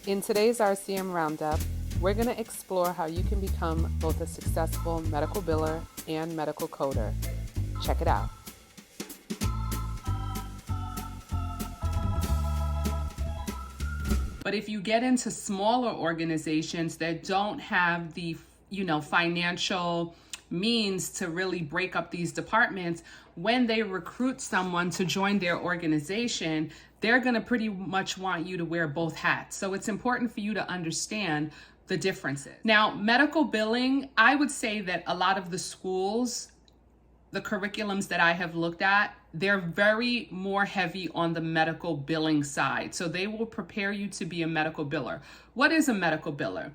In today's RCM Roundup, we're going to explore how you can become both a successful medical biller and medical coder. Check it out. But if you get into smaller organizations that don't have the, financial means to really break up these departments, when they recruit someone to join their organization, they're going to pretty much want you to wear both hats. So it's important for you to understand the differences. Now, medical billing, I would say that a lot of the schools, the curriculums that I have looked at, they're very more heavy on the medical billing side. So they will prepare you to be a medical biller. What is a medical biller?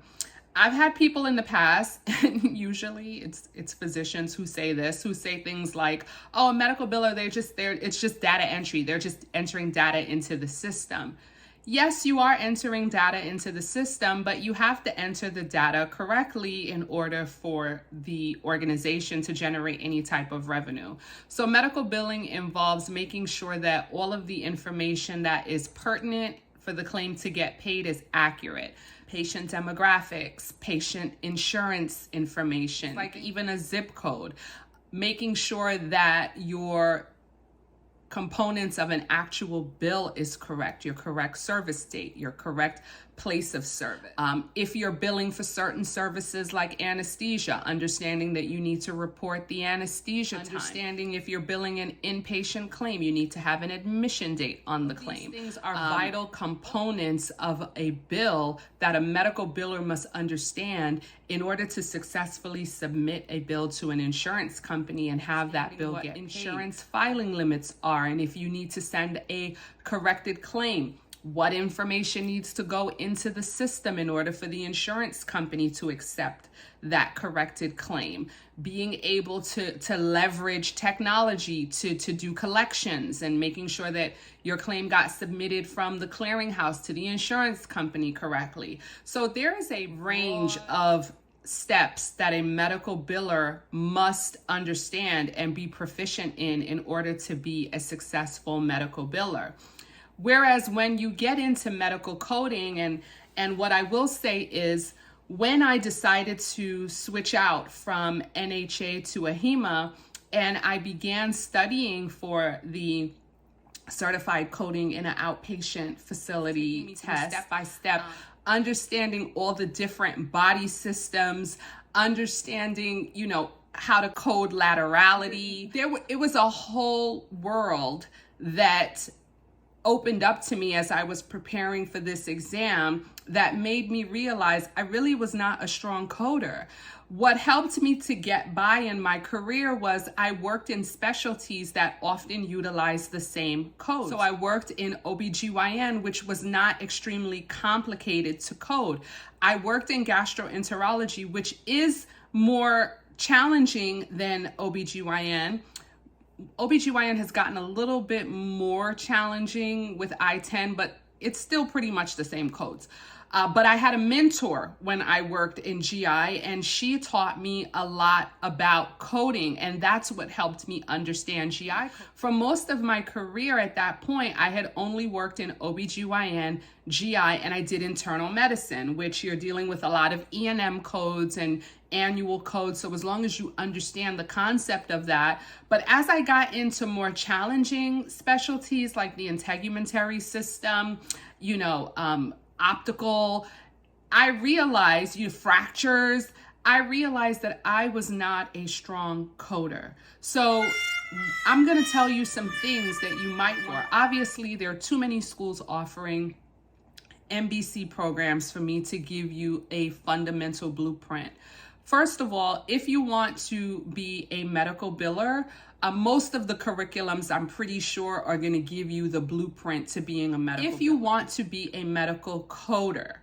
I've had people in the past, and usually it's physicians who say this, who say things like, oh, a medical biller, it's just data entry. They're just entering data into the system. Yes, you are entering data into the system, but you have to enter the data correctly in order for the organization to generate any type of revenue. So medical billing involves making sure that all of the information that is pertinent for the claim to get paid is accurate. Patient demographics, patient insurance information, like even a zip code, making sure that your components of an actual bill is correct, your correct service date, your correct place of service. If you're billing for certain services like anesthesia, understanding that you need to report the anesthesia time. Understanding if you're billing an inpatient claim, you need to have an admission date on the claim. These things are vital components of a bill that a medical biller must understand in order to successfully submit a bill to an insurance company and have that bill get insurance filing limits are, and if you need to send a corrected claim, what information needs to go into the system in order for the insurance company to accept that corrected claim. Being able to leverage technology to do collections and making sure that your claim got submitted from the clearinghouse to the insurance company correctly. So there is a range of steps that a medical biller must understand and be proficient in order to be a successful medical biller. Whereas when you get into medical coding, and what I will say is, when I decided to switch out from NHA to AHIMA and I began studying for the certified coding in an outpatient facility test, step by step, understanding all the different body systems, understanding, how to code laterality. It was a whole world that opened up to me as I was preparing for this exam that made me realize I really was not a strong coder. What helped me to get by in my career was I worked in specialties that often utilize the same code. So I worked in OBGYN, which was not extremely complicated to code. I worked in gastroenterology, which is more challenging than OBGYN. OBGYN has gotten a little bit more challenging with I-10, but it's still pretty much the same codes. But I had a mentor when I worked in GI, and she taught me a lot about coding, and that's what helped me understand GI. For most of my career at that point, I had only worked in OBGYN, GI, and I did internal medicine, which you're dealing with a lot of E&M codes and annual codes. So as long as you understand the concept of that. But as I got into more challenging specialties like the integumentary system, optical, I realized fractures. I realized that I was not a strong coder. So I'm going to tell you some things that you might want. Obviously, there are too many schools offering MBC programs for me to give you a fundamental blueprint. First of all, if you want to be a medical biller, most of the curriculums, I'm pretty sure, are going to give you the blueprint to being a medical biller. If you want to be a medical coder,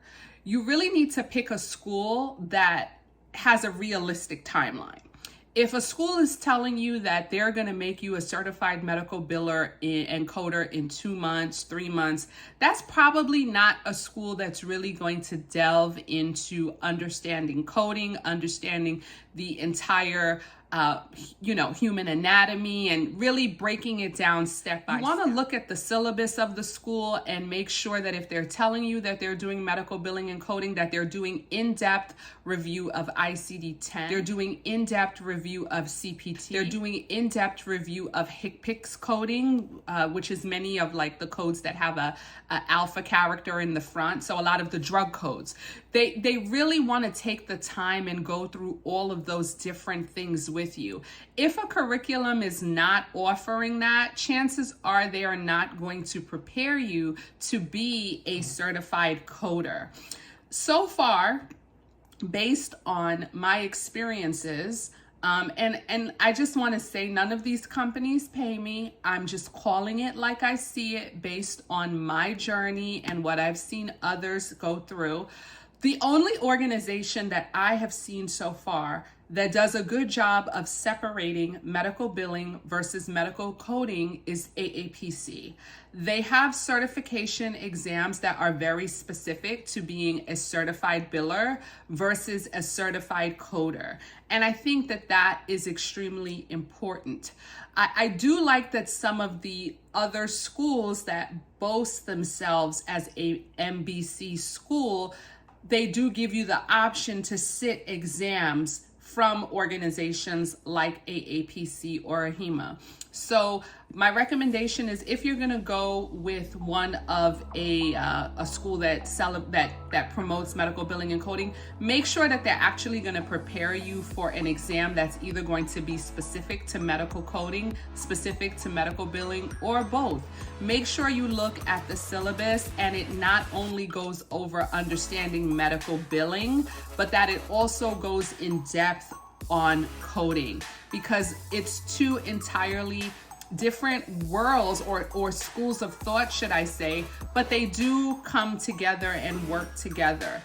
you really need to pick a school that has a realistic timeline. If a school is telling you that they're going to make you a certified medical biller and coder in 2 months, 3 months, that's probably not a school that's really going to delve into understanding coding, understanding the entire human anatomy and really breaking it down step by step. You want to look at the syllabus of the school and make sure that if they're telling you that they're doing medical billing and coding, that they're doing in-depth review of ICD-10. They're doing in-depth review of CPT. They're doing in-depth review of HCPCS coding, which is many of like the codes that have a alpha character in the front. So a lot of the drug codes. They really want to take the time and go through all of those different things with you. If a curriculum is not offering that, chances are they are not going to prepare you to be a certified coder. So far, based on my experiences, and I just want to say none of these companies pay me. I'm just calling it like I see it based on my journey and what I've seen others go through. The only organization that I have seen so far that does a good job of separating medical billing versus medical coding is AAPC. They have certification exams that are very specific to being a certified biller versus a certified coder. And I think that that is extremely important. I do like that some of the other schools that boast themselves as a MBC school, they do give you the option to sit exams from organizations like AAPC or AHIMA. So my recommendation is if you're gonna go with one of a school that promotes medical billing and coding, make sure that they're actually gonna prepare you for an exam that's either going to be specific to medical coding, specific to medical billing, or both. Make sure you look at the syllabus and it not only goes over understanding medical billing, but that it also goes in depth on coding, because it's two entirely different worlds or schools of thought, should I say, but they do come together and work together.